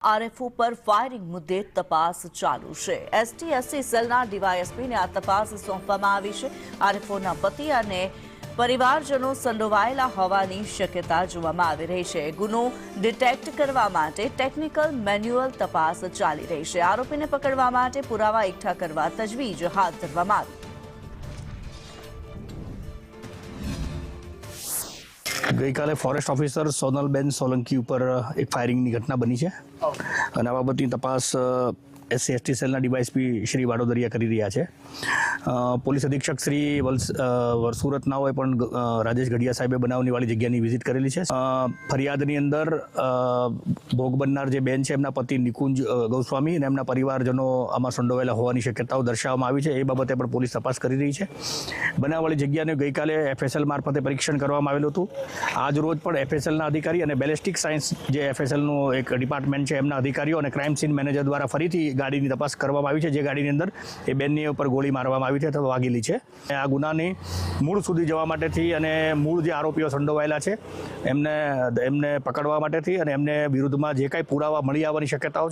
RFO પર firing મુદ્દે તપાસ ચાલુ છે। એસટી સેલના ડીવાયએસપીને આ તપાસ સોંપવામાં આવી છે। આરએફઓના પતિ અને પરિવારજનો સંડોવાયેલા હોવાની શક્યતા જોવામાં આવી રહી છે। ગુનો ડિટેક્ટ કરવા માટે ટેકનિકલ મેન્યુઅલ તપાસ ચાલી રહી છે। આરોપીને પકડવા માટે પુરાવા એકઠા કરવા તજવીજ હાથ ધરવામાં આવી। ગઈકાલે ફોરેસ્ટ ઓફિસર સોનલબેન સોલંકી ઉપર એક ફાયરિંગની ઘટના બની છે અને આ બાબતની તપાસ SC/ST સેલના ડીવાયએસપી શ્રી વાડોદરિયા કરી રહ્યા છે। પોલીસ અધિક્ષક શ્રી સુરતનાઓએ પણ રાજેશ ગઢિયા સાહેબે બનાવની વાળી જગ્યાની વિઝિટ કરેલી છે। ફરિયાદની અંદર ભોગ બનનાર જે બેન છે એમના પતિ નિકુંજ ગોસ્વામી અને એમના પરિવારજનો આમાં સંડોવાયેલા હોવાની શક્યતાઓ દર્શાવવામાં આવી છે। એ બાબતે પણ પોલીસ તપાસ કરી રહી છે। બનાવવાળી જગ્યાને ગઈકાલે FSL મારફતે પરીક્ષણ કરવામાં આવેલું હતું। આજ રોજ પણ FSLના અધિકારી અને બેલેસ્ટિક સાયન્સ જે FSLનું એક ડિપાર્ટમેન્ટ છે એમના અધિકારીઓ અને ક્રાઇમ સીન મેનેજર દ્વારા ફરીથી ગાડીની તપાસ કરવામાં આવી છે। જે ગાડીની અંદર એ બેનની ઉપર ગોળી મારવામાં આવી છે અથવા વાગેલી છે। આ ગુનાની મૂળ સુધી જવા માટેથી અને મૂળ જે આરોપીઓ સંડોવાયેલા છે એમને પકડવા માટેથી અને એમને વિરુદ્ધમાં જે કાંઈ પુરાવા મળી આવવાની શક્યતાઓ છે